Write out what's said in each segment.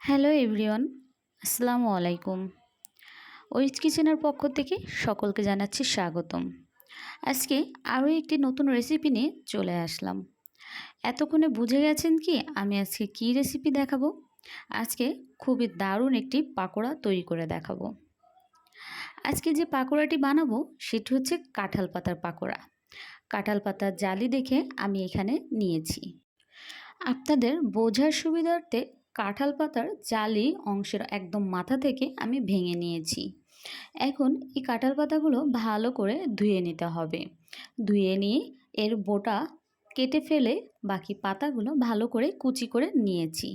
Hello everyone, আসসালামু আলাইকুম। Wedge কিচেনের পক্ষ থেকে সকলকে জানাচ্ছি স্বাগতম। আজকে আরও একটি নতুন রেসিপি নিয়ে চলে আসলাম। এতক্ষণে বুঝে গেছেন কি আমি আজকে কী রেসিপি দেখাবো? আজকে খুবই দারুণ একটি পাকোড়া তৈরি করে দেখাবো। আজকে যে পাকোড়াটি বানাবো সেটি হচ্ছে কাঁঠাল পাতার পাকোড়া। কাঁঠাল পাতার জালি দেখে আমি এখানে নিয়েছি। আপনাদের বোঝার সুবিধার্থে কাঁঠাল পাতার জালি অংশের একদম মাথা থেকে আমি ভেঙে নিয়েছি। এখন এই কাঁঠাল পাতাগুলো ভালো করে ধুয়ে নিতে হবে। ধুয়ে নিয়ে এর বোটা কেটে ফেলে বাকি পাতাগুলো ভালো করে কুচি করে নিয়েছি।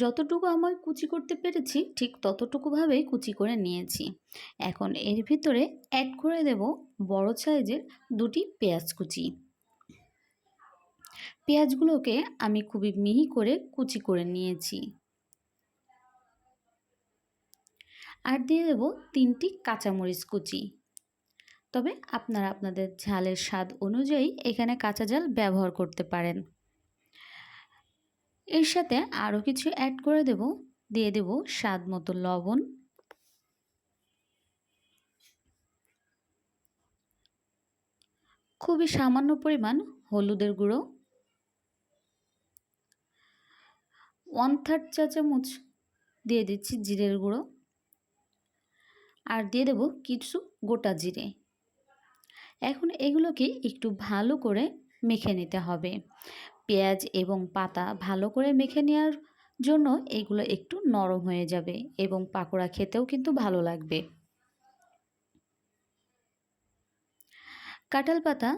যতটুকু আমার কুচি করতে পেরেছি ঠিক ততটুকুভাবেই কুচি করে নিয়েছি। এখন এর ভিতরে অ্যাড করে দেব বড় সাইজের দুটি পেঁয়াজ কুচি। পেঁয়াজগুলোকে আমি খুবই মিহি করে কুচি করে নিয়েছি। আর দিয়ে দেব 3টি কাঁচামরিচ কুচি। তবে আপনারা আপনাদের ঝালের স্বাদ অনুযায়ী এখানে কাঁচা ঝাল ব্যবহার করতে পারেন। এর সাথে আরও কিছু অ্যাড করে দেব। দিয়ে দেব স্বাদ মতো লবণ, খুবই সামান্য পরিমাণ হলুদের গুঁড়ো, 1/3 চা চামচ দিয়ে দিচ্ছি জিরের গুঁড়ো, আর দিয়ে দেব কিছু গোটা জিরে। এখন এগুলোকে একটু ভালো করে মেখে নিতে হবে। পেঁয়াজ এবং পাতা ভালো করে মেখে নেওয়ার জন্য এগুলো একটু নরম হয়ে যাবে এবং পাকোড়া খেতেও কিন্তু ভালো লাগবে। কাঁঠাল পাতা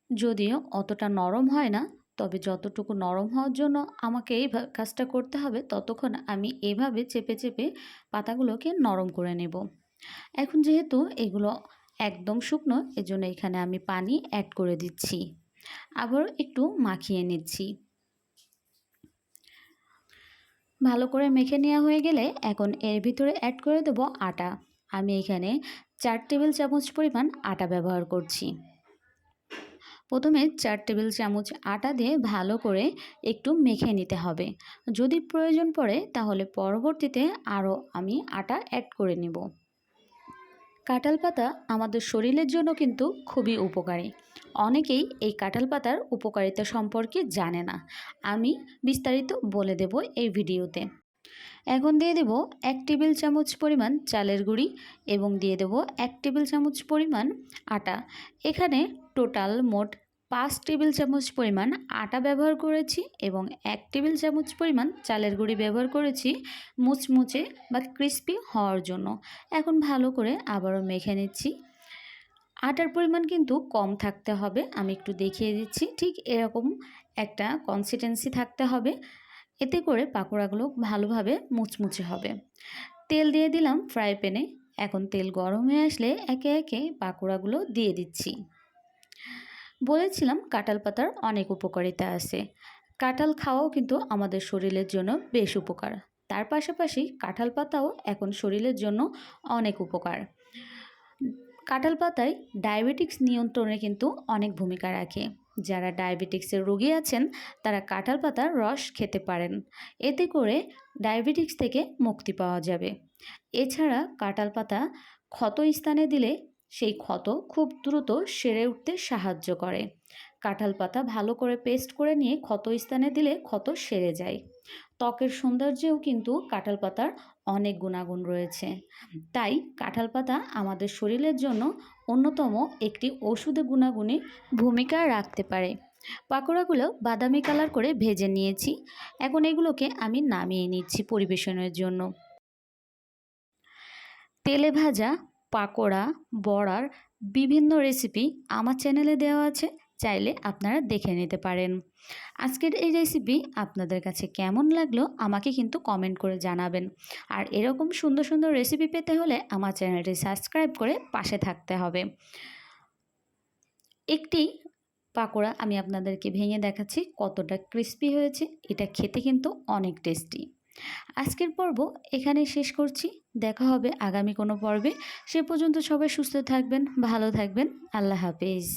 যদিও অতটা নরম হয় না, তবে যতটুকু নরম হওয়ার জন্য আমাকে এই কাজটা করতে হবে ততক্ষণ আমি এভাবে চেপে চেপে পাতাগুলোকে নরম করে নেব। এখন যেহেতু এগুলো একদম শুকনো, এজন্য এখানে আমি পানি অ্যাড করে দিচ্ছি। আবার একটু মাখিয়ে নিচ্ছি। ভালো করে মেখে নেওয়া হয়ে গেলে এখন এর ভিতরে অ্যাড করে দেব আটা। আমি এখানে 4 টেবিল চামচ পরিমাণ আটা ব্যবহার করছি। প্রথমে 4 টেবিল চামচ আটা দিয়ে ভালো করে একটু মেখে নিতে হবে। যদি প্রয়োজন পড়ে তাহলে পরবর্তীতে আরও আমি আটা অ্যাড করে নেব। কাঁঠাল পাতা আমাদের শরীরের জন্য কিন্তু খুবই উপকারী। অনেকেই এই কাঁঠাল পাতার উপকারিতা সম্পর্কে জানে না। আমি বিস্তারিত বলে দেব এই ভিডিওতে। এখন দিয়ে দেব 1 টেবিল চামচ পরিমাণ চালের গুঁড়ি এবং দিয়ে দেব 1 টেবিল চামচ পরিমাণ আটা। এখানে টোটাল মোট 5 টেবিল চামচ পরিমাণ আটা ব্যবহার করেছি এবং 1 টেবিল চামচ পরিমাণ চালের গুঁড়ি ব্যবহার করেছি মুচমুচে বা ক্রিস্পি হওয়ার জন্য। এখন ভালো করে আবারও মেখে নিচ্ছি। আটার পরিমাণ কিন্তু কম থাকতে হবে, আমি একটু দেখিয়ে দিচ্ছি। ঠিক এরকম একটা কনসিস্টেন্সি থাকতে হবে, এতে করে পাকোড়াগুলো ভালোভাবে মুচমুচে হবে। তেল দিয়ে দিলাম ফ্রাই প্যানে। এখন তেল গরম হয়ে আসলে একে একে পাকোড়াগুলো দিয়ে দিচ্ছি। বলেছিলাম কাঁঠাল পাতার অনেক উপকারিতা আছে। কাঁঠাল খাওয়াও কিন্তু আমাদের শরীরের জন্য বেশ উপকার। তার পাশাপাশি কাঁঠাল পাতাও এখন শরীরের জন্য অনেক উপকার। কাঁঠাল পাতায় ডায়াবেটিক্স নিয়ন্ত্রণে কিন্তু অনেক ভূমিকা রাখে। যারা ডায়াবেটিক্সের রোগী আছেন তারা কাঁঠাল পাতার রস খেতে পারেন। এতে করে ডায়াবেটিক্স থেকে মুক্তি পাওয়া যাবে। এছাড়া কাঁঠাল পাতা ক্ষত স্থানে দিলে সেই ক্ষত খুব দ্রুত সেরে উঠতে সাহায্য করে। কাঁঠাল পাতা ভালো করে পেস্ট করে নিয়ে ক্ষত স্থানে দিলে ক্ষত সেরে যায়। ত্বকের সৌন্দর্যেও কিন্তু কাঁঠাল পাতার অনেক গুণাগুণ রয়েছে। তাই কাঁঠাল পাতা আমাদের শরীরের জন্য অন্যতম একটি ঔষধি গুণাগুণে ভূমিকা রাখতে পারে। পাকোড়াগুলো বাদামি কালার করে ভেজে নিয়েছি। এখন এগুলোকে আমি নামিয়ে নিচ্ছি পরিবেশনের জন্য। তেলে ভাজা পাকোড়া, বড়ার বিভিন্ন রেসিপি আমার চ্যানেলে দেওয়া আছে, চাইলে আপনারা দেখে নিতে পারেন। আজকের এই রেসিপি আপনাদের কাছে কেমন লাগলো আমাকে কিন্তু কমেন্ট করে জানাবেন। আর এরকম সুন্দর সুন্দর রেসিপি পেতে হলে আমার চ্যানেলটি সাবস্ক্রাইব করে পাশে থাকতে হবে। একটি পাকোড়া আমি আপনাদেরকে ভেঙে দেখাচ্ছি কতটা ক্রিস্পি হয়েছে। এটা খেতে কিন্তু অনেক টেস্টি। আজকের পর্ব এখানেই শেষ করছি। দেখা হবে আগামী কোনো পর্বে। সে পর্যন্ত সবাই সুস্থ থাকবেন, ভালো থাকবেন। আল্লাহ হাফেজ।